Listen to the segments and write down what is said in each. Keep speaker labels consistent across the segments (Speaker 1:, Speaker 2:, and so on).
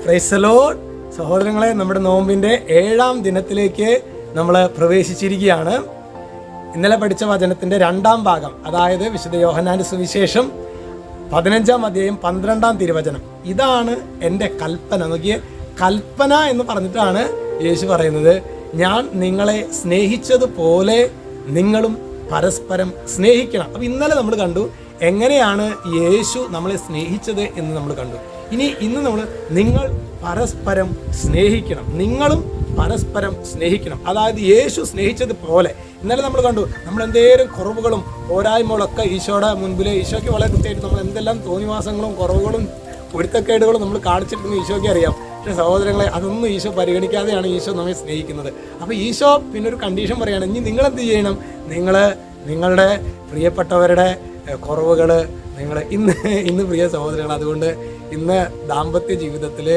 Speaker 1: Praise the Lord. സഹോദരങ്ങളെ, നമ്മുടെ നോമ്പിൻ്റെ 7ാം ദിനത്തിലേക്ക് നമ്മൾ പ്രവേശിച്ചിരിക്കുകയാണ്. ഇന്നലെ പഠിച്ച വചനത്തിൻ്റെ 2ാം ഭാഗം, അതായത് വിശുദ്ധ യോഹന്നാന്റെ സുവിശേഷം 15-ാം അധ്യായം 12-ാം തിരുവചനം. ഇതാണ് എൻ്റെ കൽപ്പന. നോക്കിയേ, കൽപ്പന എന്ന് പറഞ്ഞിട്ടാണ് യേശു പറയുന്നത്, ഞാൻ നിങ്ങളെ സ്നേഹിച്ചതുപോലെ നിങ്ങളും പരസ്പരം സ്നേഹിക്കണം. അപ്പം ഇന്നലെ നമ്മൾ കണ്ടു എങ്ങനെയാണ് യേശു നമ്മളെ സ്നേഹിച്ചത് എന്ന് നമ്മൾ കണ്ടു. ഇന്ന് നമ്മൾ നിങ്ങൾ പരസ്പരം സ്നേഹിക്കണം, നിങ്ങളും പരസ്പരം സ്നേഹിക്കണം. അതായത് യേശു സ്നേഹിച്ചതുപോലെ. ഇന്നലെ നമ്മൾ കണ്ടു, നമ്മൾ എന്തേലും കുറവുകളും പോരായ്മകളൊക്കെ ഈശോയുടെ മുൻപിൽ ഈശോയ്ക്ക് വളരെ കൃത്യമായിട്ട് നമ്മൾ എന്തെല്ലാം തോന്നിവാസങ്ങളും കുറവുകളും പൊരുത്തക്കേടുകളും നമ്മൾ കാണിച്ചിട്ടുണ്ടെന്ന് ഈശോയ്ക്ക് അറിയാം. പക്ഷേ സഹോദരങ്ങളെ, അതൊന്നും ഈശോ പരിഗണിക്കാതെയാണ് ഈശോ നമ്മെ സ്നേഹിക്കുന്നത്. അപ്പോൾ ഈശോ പിന്നെ ഒരു കണ്ടീഷൻ പറയുകയാണ്, ഇനി നിങ്ങളെന്ത് ചെയ്യണം? നിങ്ങളുടെ പ്രിയപ്പെട്ടവരുടെ കുറവുകൾ നിങ്ങൾ ഇന്ന് പ്രിയ സഹോദരങ്ങൾ, അതുകൊണ്ട് ഇന്ന് ദാമ്പത്യ ജീവിതത്തിൽ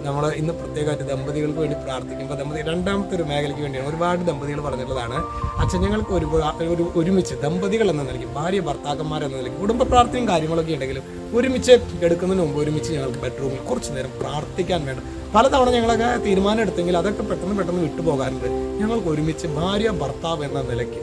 Speaker 1: നമ്മൾ ഇന്ന് പ്രത്യേകമായിട്ട് ദമ്പതികൾക്ക് വേണ്ടി പ്രാർത്ഥിക്കുമ്പോൾ, രണ്ടാമത്തെ ഒരു മേഖലയ്ക്ക് വേണ്ടിയാണ്. ഒരുപാട് ദമ്പതികൾ പറഞ്ഞിട്ടുള്ളതാണ്, അച്ഛൻ ഞങ്ങൾക്ക് ഒരുമിച്ച് ദമ്പതികൾ എന്ന നിലയ്ക്ക്, ഭാര്യ ഭർത്താക്കന്മാരെന്ന നിലയ്ക്ക് കുടുംബ പ്രാർത്ഥനയും കാര്യങ്ങളൊക്കെ ഉണ്ടെങ്കിലും ഒരുമിച്ച് എടുക്കുന്നതിന് മുമ്പ് ഒരുമിച്ച് ഞങ്ങൾക്ക് ബെഡ്റൂമിൽ കുറച്ച് നേരം പ്രാർത്ഥിക്കാൻ വേണം. പലതവണ ഞങ്ങളൊക്കെ തീരുമാനം എടുത്തെങ്കിൽ അതൊക്കെ പെട്ടെന്ന് വിട്ടുപോകാറുണ്ട്. ഞങ്ങൾക്ക് ഒരുമിച്ച് ഭാര്യ ഭർത്താവ് എന്ന നിലയ്ക്ക്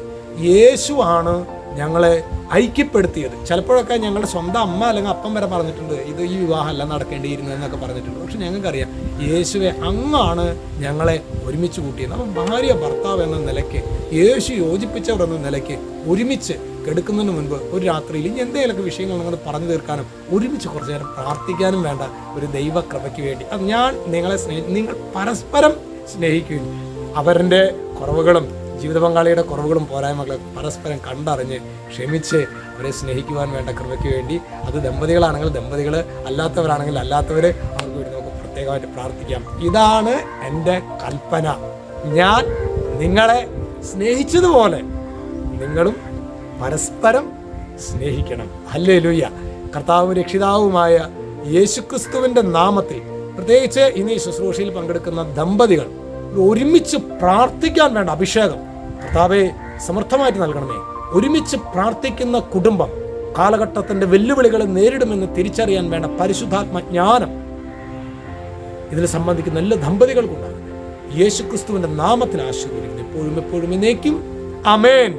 Speaker 1: യേശുവാണ് ഞങ്ങളെ ഐക്യപ്പെടുത്തിയത്. ചിലപ്പോഴൊക്കെ ഞങ്ങളുടെ സ്വന്തം അമ്മ അല്ലെങ്കിൽ അപ്പം വരെ പറഞ്ഞിട്ടുണ്ട്, ഇത് ഈ വിവാഹമല്ല നടക്കേണ്ടിയിരുന്നത് എന്നൊക്കെ പറഞ്ഞിട്ടുണ്ട്. പക്ഷെ ഞങ്ങൾക്കറിയാം യേശുവെ അങ്ങാണ് ഞങ്ങളെ ഒരുമിച്ച് കൂട്ടിയത്. അപ്പം ഭാര്യ ഭർത്താവ് എന്ന നിലയ്ക്ക്, യേശു യോജിപ്പിച്ചവർ എന്ന നിലയ്ക്ക് ഒരുമിച്ച് കിടക്കുന്നതിന് മുൻപ് ഒരു രാത്രിയിൽ ഇനി എന്തെങ്കിലുമൊക്കെ വിഷയങ്ങൾ നിങ്ങൾ പറഞ്ഞു തീർക്കാനും ഒരുമിച്ച് കുറച്ച് നേരം പ്രാർത്ഥിക്കാനും വേണ്ട ഒരു ദൈവകൃപയ്ക്ക് വേണ്ടി. അത് ഞാൻ നിങ്ങളെ നിങ്ങൾ പരസ്പരം സ്നേഹിക്കുകയും അവരുടെ കുറവുകളും ജീവിത പങ്കാളിയുടെ കുറവുകളും പോരായ്മകളും പരസ്പരം കണ്ടറിഞ്ഞ് ക്ഷമിച്ച് അവരെ സ്നേഹിക്കുവാൻ വേണ്ട കൃപയ്ക്ക് വേണ്ടി, അത് ദമ്പതികളാണെങ്കിൽ ദമ്പതികൾ, അല്ലാത്തവരാണെങ്കിൽ അല്ലാത്തവർ, അവർക്ക് വേണ്ടി നമുക്ക് പ്രത്യേകമായിട്ട് പ്രാർത്ഥിക്കാം. ഇതാണ് എൻ്റെ കൽപ്പന, ഞാൻ നിങ്ങളെ സ്നേഹിച്ചതുപോലെ നിങ്ങളും പരസ്പരം സ്നേഹിക്കണം. ഹല്ലേലൂയ. കർത്താവും രക്ഷിതാവുമായ യേശുക്രിസ്തുവിൻ്റെ നാമത്തിൽ പ്രത്യേകിച്ച് ഇന്ന് ഈ ശുശ്രൂഷയിൽ പങ്കെടുക്കുന്ന ദമ്പതികൾ ഒരുമിച്ച് പ്രാർത്ഥിക്കാൻ വേണ്ട അഭിഷേകം കർത്താവെ സമർത്ഥമായിട്ട് നൽകണമേ. ഒരുമിച്ച് പ്രാർത്ഥിക്കുന്ന കുടുംബം കാലഘട്ടത്തിന്റെ വെല്ലുവിളികളെ നേരിടുമെന്ന് തിരിച്ചറിയാൻ വേണ്ട പരിശുദ്ധാത്മ ജ്ഞാനം ഇതിൽ സംബന്ധിക്കുന്ന എല്ലാ ദമ്പതികൾക്കുണ്ടാകും. യേശുക്രിസ്തുവിന്റെ നാമത്തിൽ ആശീർവദിക്കുന്നു, എപ്പോഴും എന്നേക്കും. ആമേൻ.